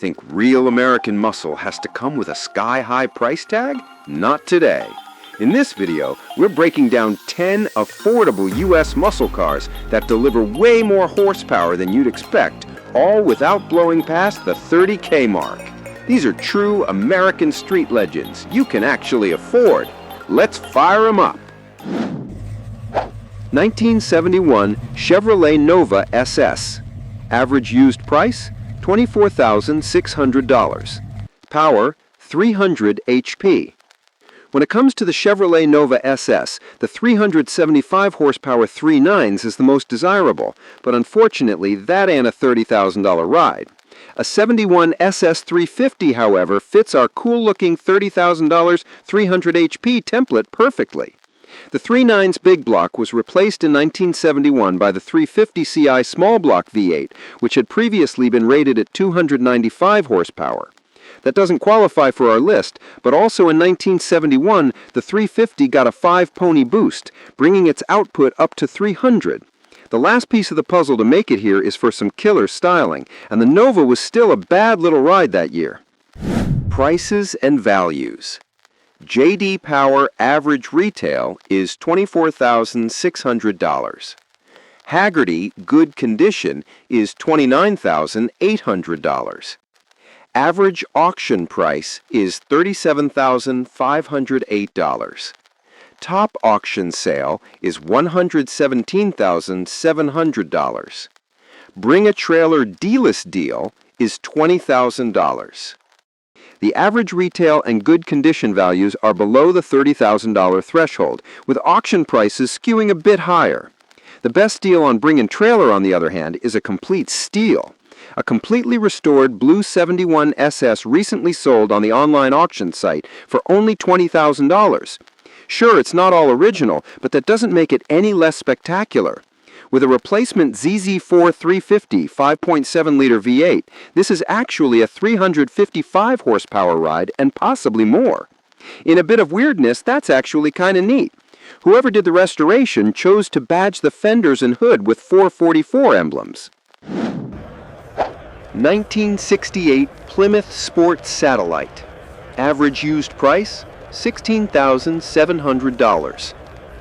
Think real American muscle has to come with a sky-high price tag? Not today. In this video, we're breaking down 10 affordable US muscle cars that deliver way more horsepower than you'd expect, all without blowing past the 30K mark. These are true American street legends you can actually afford. Let's fire them up. 1971 Chevrolet Nova SS. Average used price? $24,600. Power, 300 HP. When it comes to the Chevrolet Nova SS, the 375 horsepower 3.9s is the most desirable, but unfortunately that ain't a $30,000 ride. A 71 SS 350, however, fits our cool-looking $30,000 300 HP template perfectly. The 3.9's big block was replaced in 1971 by the 350 Ci small block V8, which had previously been rated at 295 horsepower. That doesn't qualify for our list, but also in 1971, the 350 got a 5-pony boost, bringing its output up to 300. The last piece of the puzzle to make it here is for some killer styling, and the Nova was still a bad little ride that year. Prices and values. J.D. Power average retail is $24,600. Hagerty good condition is $29,800. Average auction price is $37,508. Top auction sale is $117,700. Bring a trailer dealer's deal is $20,000. The average retail and good condition values are below the $30,000 threshold, with auction prices skewing a bit higher. The best deal on Bring and Trailer, on the other hand, is a complete steal. A completely restored Blue 71 SS recently sold on the online auction site for only $20,000. Sure, it's not all original, but that doesn't make it any less spectacular. With a replacement ZZ4 350 5.7-liter V8, this is actually a 355 horsepower ride and possibly more. In a bit of weirdness, that's actually kind of neat. Whoever did the restoration chose to badge the fenders and hood with 444 emblems. 1968 Plymouth Sport Satellite. Average used price? $16,700.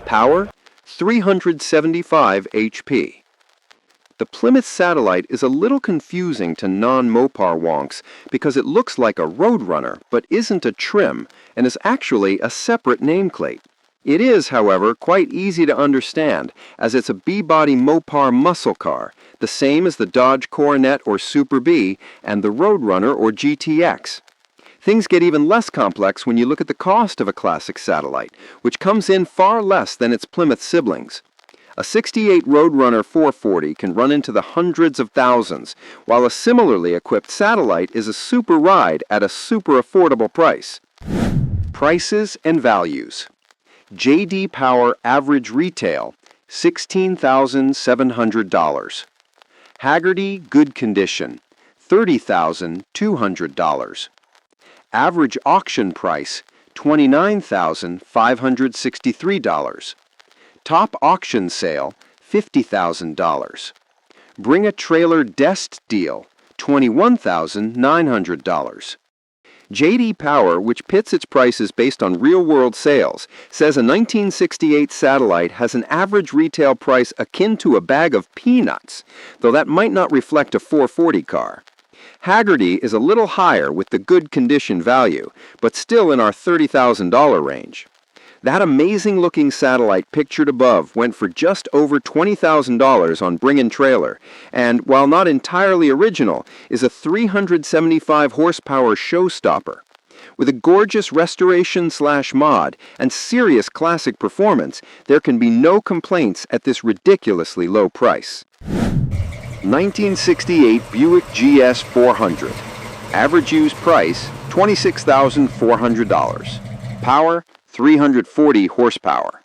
Power? 375 HP. The Plymouth Satellite is a little confusing to non-Mopar wonks because it looks like a Roadrunner but isn't a trim and is actually a separate nameplate. It is, however, quite easy to understand as it's a B-body Mopar muscle car, the same as the Dodge Coronet or Super B and the Roadrunner or GTX. Things get even less complex when you look at the cost of a classic Satellite, which comes in far less than its Plymouth siblings. A 68 Roadrunner 440 can run into the hundreds of thousands, while a similarly equipped Satellite is a super ride at a super affordable price. Prices and values. J.D. Power average retail, $16,700. Hagerty good condition, $30,200. Average auction price, $29,563. Top auction sale, $50,000. Bring a trailer desk deal, $21,900. J.D. Power, which pits its prices based on real-world sales, says a 1968 Satellite has an average retail price akin to a bag of peanuts, though that might not reflect a 440 car. Hagerty is a little higher with the good condition value, but still in our $30,000 range. That amazing-looking Satellite pictured above went for just over $20,000 on Bring and Trailer, and, while not entirely original, is a 375 horsepower showstopper. With a gorgeous restoration/mod and serious classic performance, there can be no complaints at this ridiculously low price. 1968 Buick GS 400. Average used price, $26,400. Power, 340 horsepower.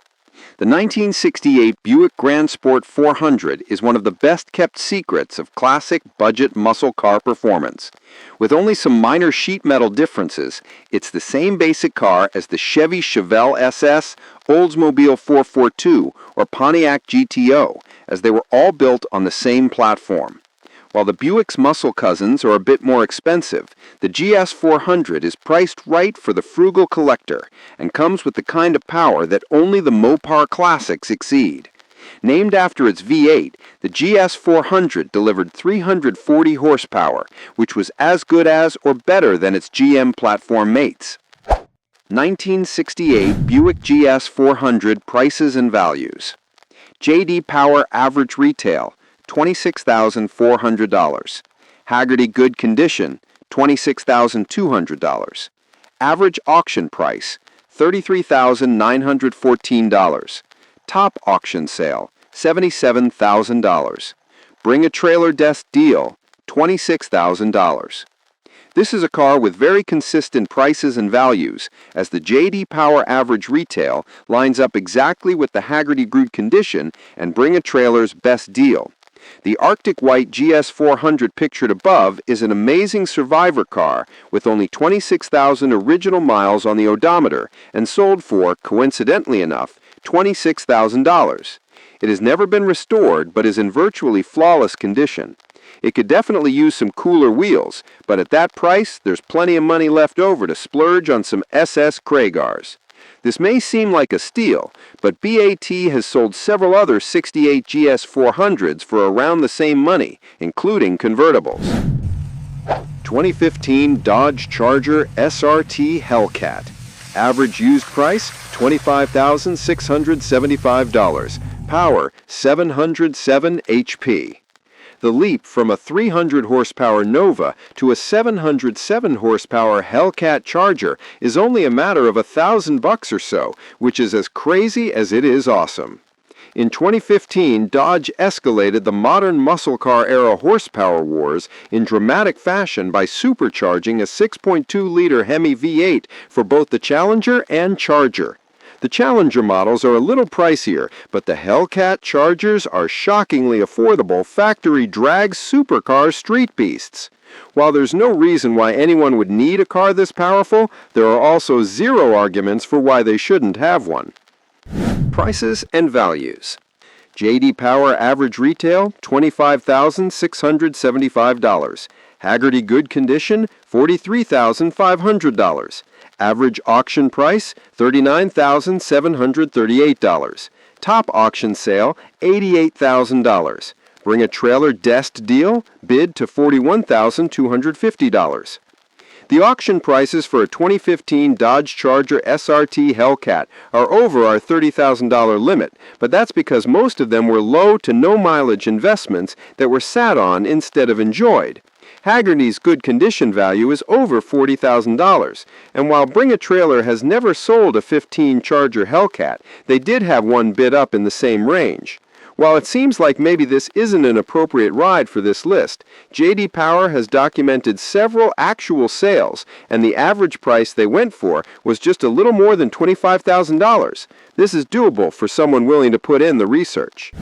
The 1968 Buick Grand Sport 400 is one of the best-kept secrets of classic budget muscle car performance. With only some minor sheet metal differences, it's the same basic car as the Chevy Chevelle SS, Oldsmobile 442, or Pontiac GTO, as they were all built on the same platform. While the Buick's muscle cousins are a bit more expensive, the GS 400 is priced right for the frugal collector and comes with the kind of power that only the Mopar classics exceed. Named after its V8, the GS 400 delivered 340 horsepower, which was as good as or better than its GM platform mates. 1968 Buick GS 400 prices and values. J.D. Power average retail, $26,400. Hagerty good condition, $26,200. Average auction price, $33,914. Top auction sale, $77,000. Bring a trailer desk deal, $26,000. This is a car with very consistent prices and values, as the J.D. Power average retail lines up exactly with the Hagerty good condition and Bring a Trailer's best deal. The Arctic White GS 400 pictured above is an amazing survivor car with only 26,000 original miles on the odometer and sold for, coincidentally enough, $26,000. It has never been restored but is in virtually flawless condition. It could definitely use some cooler wheels, but at that price, there's plenty of money left over to splurge on some SS Kragars. This may seem like a steal, but BAT has sold several other 68 GS 400s for around the same money, including convertibles. 2015 Dodge Charger SRT Hellcat. Average used price, $25,675. Power, 707 HP. The leap from a 300 horsepower Nova to a 707 horsepower Hellcat Charger is only a matter of $1,000 or so, which is as crazy as it is awesome. In 2015, Dodge escalated the modern muscle car era horsepower wars in dramatic fashion by supercharging a 6.2-liter Hemi V8 for both the Challenger and Charger. The Challenger models are a little pricier, but the Hellcat Chargers are shockingly affordable factory drag supercar street beasts. While there's no reason why anyone would need a car this powerful, there are also zero arguments for why they shouldn't have one. Prices and values. J.D. Power average retail, $25,675. Hagerty good condition, $43,500. Average auction price, $39,738. Top auction sale, $88,000. Bring a trailer desk deal, bid to $41,250. The auction prices for a 2015 Dodge Charger SRT Hellcat are over our $30,000 limit, but that's because most of them were low to no mileage investments that were sat on instead of enjoyed. Hagerty's good condition value is over $40,000, and while Bring a Trailer has never sold a 15 Charger Hellcat, they did have one bid up in the same range. While it seems like maybe this isn't an appropriate ride for this list, J.D. Power has documented several actual sales, and the average price they went for was just a little more than $25,000. This is doable for someone willing to put in the research.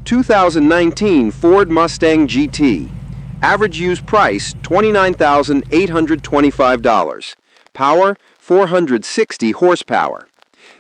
2019 Ford Mustang GT. Average used price, $29,825. Power, 460 horsepower.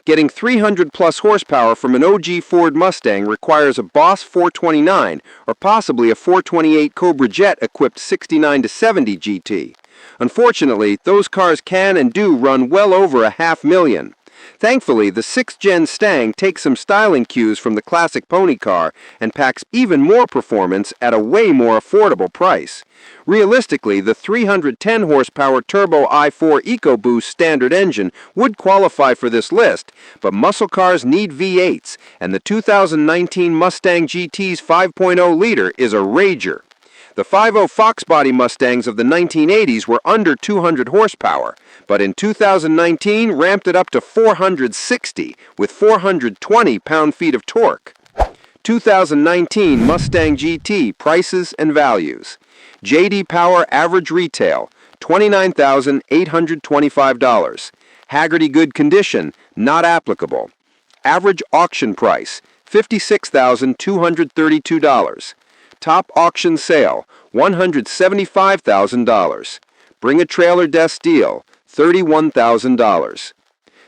Getting 300 plus horsepower from an OG Ford Mustang requires a Boss 429 or possibly a 428 Cobra Jet equipped 69 to 70 GT. Unfortunately, those cars can and do run well over $500,000. Thankfully, the 6th Gen Stang takes some styling cues from the classic pony car and packs even more performance at a way more affordable price. Realistically, the 310 horsepower turbo i4 EcoBoost standard engine would qualify for this list, but muscle cars need V8s, and the 2019 Mustang GT's 5.0 liter is a rager. The 5.0 Fox body Mustangs of the 1980s were under 200 horsepower, but in 2019 ramped it up to 460 with 420 pound-feet of torque. 2019 Mustang GT prices and values. J.D. Power average retail, $29,825. Hagerty good condition, not applicable. Average auction price, $56,232. Top auction sale, $175,000. Bring a trailer desk deal, $31,000.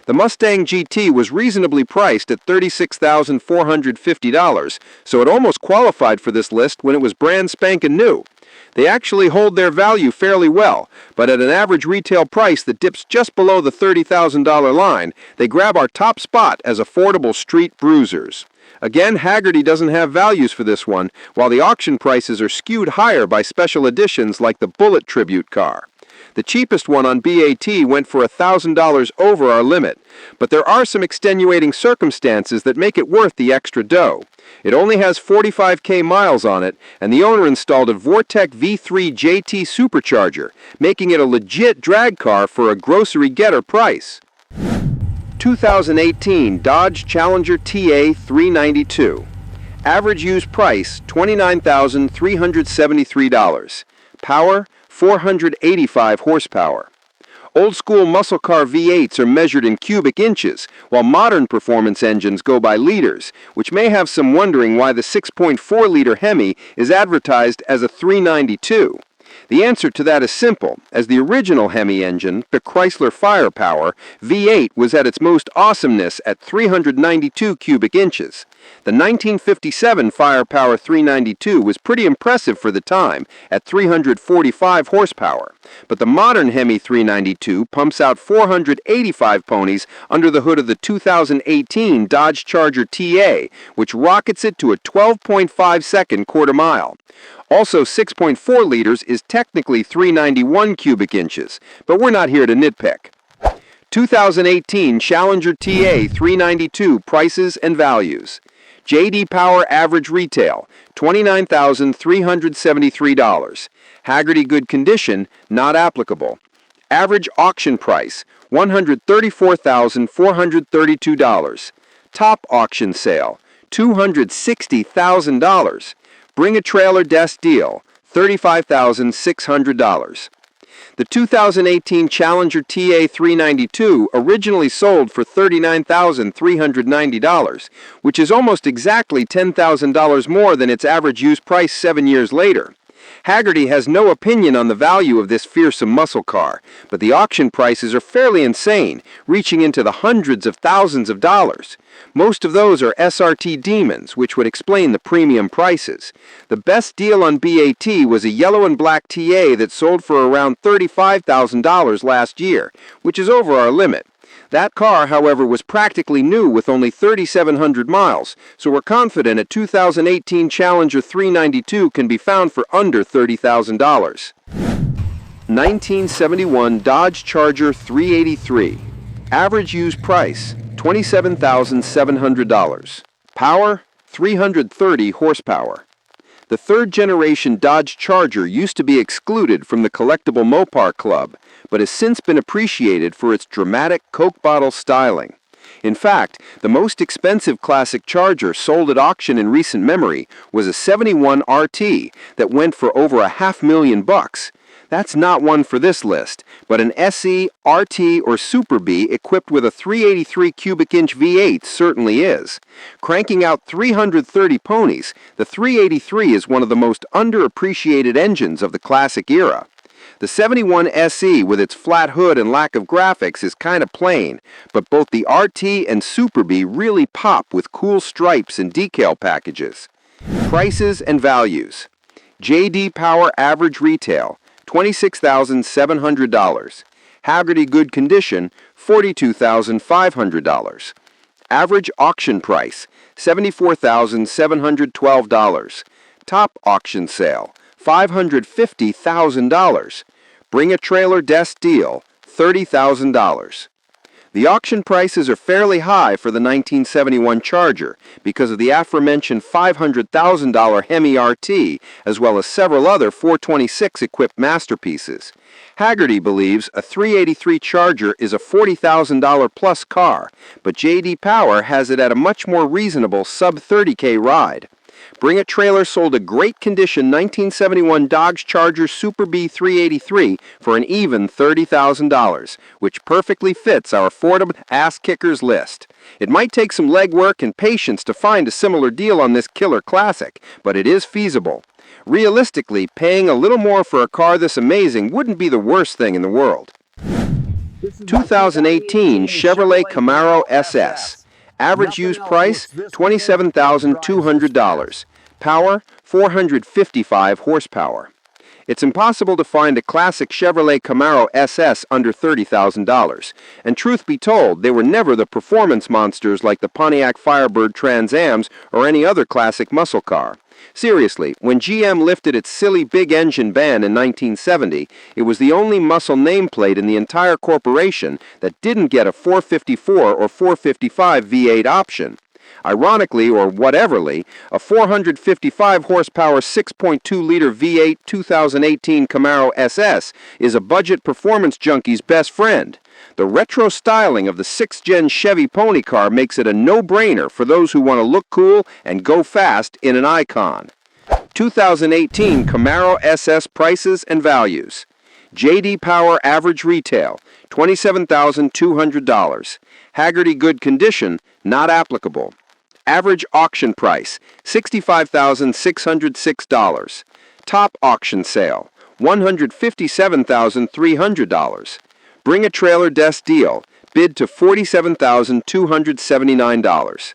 The Mustang GT was reasonably priced at $36,450, so it almost qualified for this list when it was brand spankin' new. They actually hold their value fairly well, but at an average retail price that dips just below the $30,000 line, they grab our top spot as affordable street bruisers. Again, Haggerty doesn't have values for this one, while the auction prices are skewed higher by special editions like the Bullet Tribute car. The cheapest one on BAT went for $1,000 over our limit, but there are some extenuating circumstances that make it worth the extra dough. It only has 45K miles on it, and the owner installed a Vortec V3 JT supercharger, making it a legit drag car for a grocery getter price. 2018 Dodge Challenger TA 392. Average used price $29,373. Power 485 horsepower. Old school muscle car V8s are measured in cubic inches, while modern performance engines go by liters, which may have some wondering why the 6.4-liter Hemi is advertised as a 392. The answer to that is simple, as the original Hemi engine, the Chrysler Firepower, V8 was at its most awesomeness at 392 cubic inches. The 1957 Firepower 392 was pretty impressive for the time, at 345 horsepower, but the modern Hemi 392 pumps out 485 ponies under the hood of the 2018 Dodge Charger TA, which rockets it to a 12.5-second quarter mile. Also, 6.4 liters is technically 391 cubic inches, but we're not here to nitpick. 2018 Challenger TA 392 prices and values. J.D. Power average retail, $29,373. Haggerty good condition, not applicable. Average auction price, $134,432. Top auction sale, $260,000. Bring a trailer desk deal, $35,600. The 2018 Challenger TA 392 originally sold for $39,390, which is almost exactly $10,000 more than its average used price 7 years later. Haggerty has no opinion on the value of this fearsome muscle car, but the auction prices are fairly insane, reaching into the hundreds of thousands of dollars. Most of those are SRT Demons, which would explain the premium prices. The best deal on BAT was a yellow and black TA that sold for around $35,000 last year, which is over our limit. That car, however, was practically new with only 3,700 miles, so we're confident a 2018 Challenger 392 can be found for under $30,000. 1971 Dodge Charger 383. Average used price, $27,700. Power, 330 horsepower. The third-generation Dodge Charger used to be excluded from the collectible Mopar Club, but has since been appreciated for its dramatic Coke bottle styling. In fact, the most expensive classic Charger sold at auction in recent memory was a 71 RT that went for over $500,000. That's not one for this list, but an SE, RT, or Super B equipped with a 383 cubic inch V8 certainly is. Cranking out 330 ponies, the 383 is one of the most underappreciated engines of the classic era. The 71 SE with its flat hood and lack of graphics is kind of plain, but both the RT and Super B really pop with cool stripes and decal packages. Prices and values. J.D. Power average retail, $26,700. Haggerty good condition, $42,500. Average auction price, $74,712. Top auction sale, $550,000. Bring a trailer desk deal, $30,000. The auction prices are fairly high for the 1971 Charger because of the aforementioned $500,000 Hemi RT, as well as several other 426 equipped masterpieces. Haggerty believes a 383 Charger is a $40,000 plus car, but J.D. Power has it at a much more reasonable sub-30K ride. Bring a Trailer sold a great condition 1971 Dodge Charger Super B 383 for an even $30,000, which perfectly fits our affordable ass kickers list. It might take some legwork and patience to find a similar deal on this killer classic, but it is feasible. Realistically, paying a little more for a car this amazing wouldn't be the worst thing in the world. 2018 Chevrolet Camaro SS. Average used price $27,200. Power 455 horsepower. It's impossible to find a classic Chevrolet Camaro SS under $30,000. And truth be told, they were never the performance monsters like the Pontiac Firebird Trans Ams or any other classic muscle car. Seriously, when GM lifted its silly big engine ban in 1970, it was the only muscle nameplate in the entire corporation that didn't get a 454 or 455 V8 option. Ironically, or whateverly, a 455 horsepower 6.2-liter V8 2018 Camaro SS is a budget performance junkie's best friend. The retro styling of the 6th-gen Chevy pony car makes it a no-brainer for those who want to look cool and go fast in an icon. 2018 Camaro SS prices and values. J.D. Power average retail, $27,200. Hagerty good condition, not applicable. Average auction price, $65,606. Top auction sale, $157,300. Bring a trailer desk deal, bid to $47,279.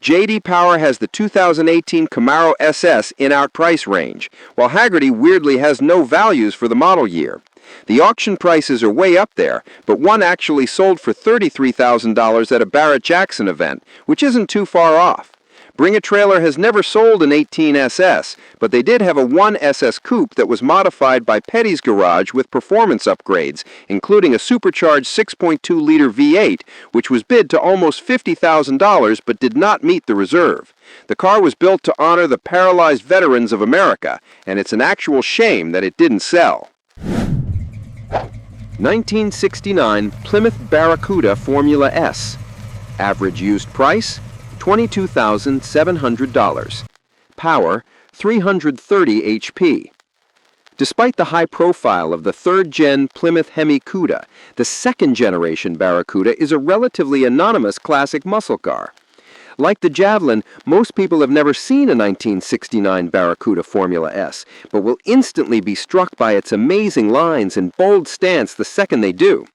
J.D. Power has the 2018 Camaro SS in our price range, while Hagerty weirdly has no values for the model year. The auction prices are way up there, but one actually sold for $33,000 at a Barrett-Jackson event, which isn't too far off. Bring a Trailer has never sold an 18 SS, but they did have a 1 SS Coupe that was modified by Petty's Garage with performance upgrades, including a supercharged 6.2-liter V8, which was bid to almost $50,000 but did not meet the reserve. The car was built to honor the paralyzed veterans of America, and it's an actual shame that it didn't sell. 1969 Plymouth Barracuda Formula S. Average used price, $22,700. Power, 330 HP. Despite the high profile of the 3rd-gen Plymouth Hemi Cuda, the 2nd-generation Barracuda is a relatively anonymous classic muscle car. Like the Javelin, most people have never seen a 1969 Barracuda Formula S, but will instantly be struck by its amazing lines and bold stance the second they do.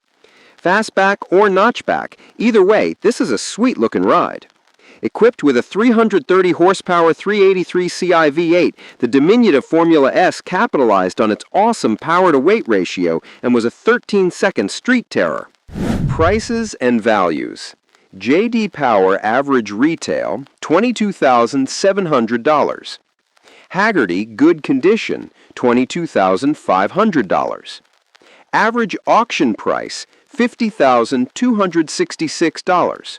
Fastback or notchback, either way, this is a sweet-looking ride. Equipped with a 330 horsepower 383 Ci V8, the diminutive Formula S capitalized on its awesome power-to-weight ratio and was a 13-second street terror. Prices and values. J.D. Power average retail, $22,700. Hagerty good condition, $22,500. Average auction price, $50,266.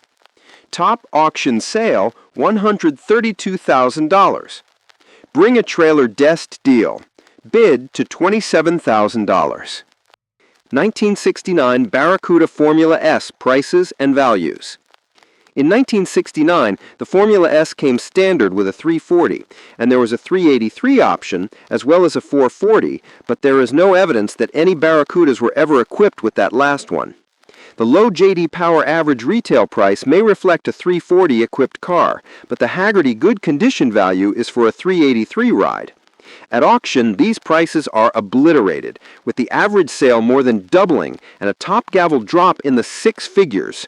Top auction sale, $132,000. Bring a trailer desk deal. Bid to $27,000. 1969 Barracuda Formula S prices and values. In 1969, the Formula S came standard with a 340, and there was a 383 option, as well as a 440, but there is no evidence that any Barracudas were ever equipped with that last one. The low J.D. Power average retail price may reflect a 340 equipped car, but the Hagerty good condition value is for a 383 ride. At auction, these prices are obliterated, with the average sale more than doubling and a top gavel drop in the 6 figures.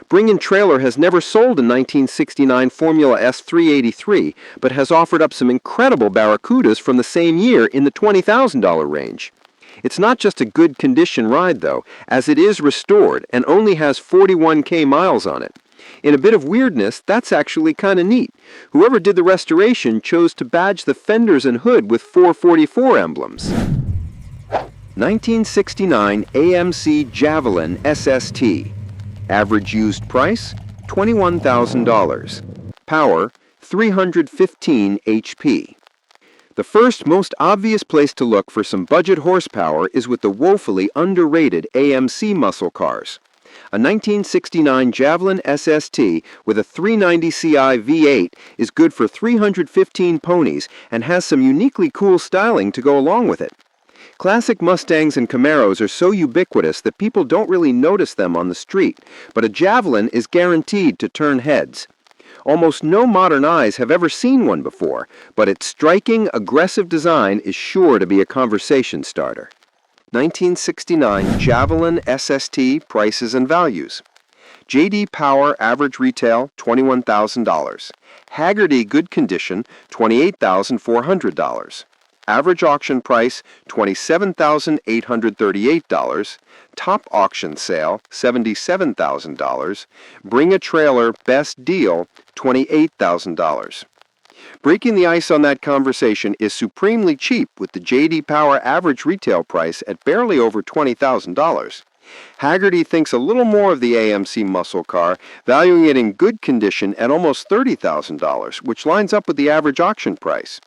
Bring-In Trailer has never sold a 1969 Formula S 383, but has offered up some incredible Barracudas from the same year in the $20,000 range. It's not just a good condition ride, though, as it is restored and only has 41K miles on it. In a bit of weirdness, that's actually kind of neat. Whoever did the restoration chose to badge the fenders and hood with 444 emblems. 1969 AMC Javelin SST. Average used price, $21,000. Power, 315 HP. The first, most obvious place to look for some budget horsepower is with the woefully underrated AMC muscle cars. A 1969 Javelin SST with a 390 Ci V8 is good for 315 ponies and has some uniquely cool styling to go along with it. Classic Mustangs and Camaros are so ubiquitous that people don't really notice them on the street, but a Javelin is guaranteed to turn heads. Almost no modern eyes have ever seen one before, but its striking, aggressive design is sure to be a conversation starter. 1969 Javelin SST prices and values. J.D. Power average retail $21,000. Haggerty good condition $28,400. Average auction price $27,838. Top auction sale $77,000. Bring a trailer best deal $28,000. Breaking the ice on that conversation is supremely cheap with the J.D. Power average retail price at barely over $20,000. Haggerty thinks a little more of the AMC muscle car, valuing it in good condition at almost $30,000, which lines up with the average auction price.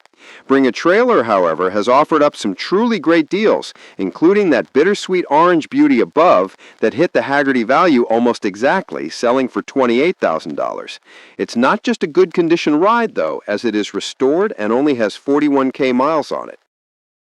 Bring a Trailer, however, has offered up some truly great deals, including that bittersweet orange beauty above that hit the Haggerty value almost exactly, selling for $28,000. It's not just a good condition ride, though, as it is restored and only has 41K miles on it.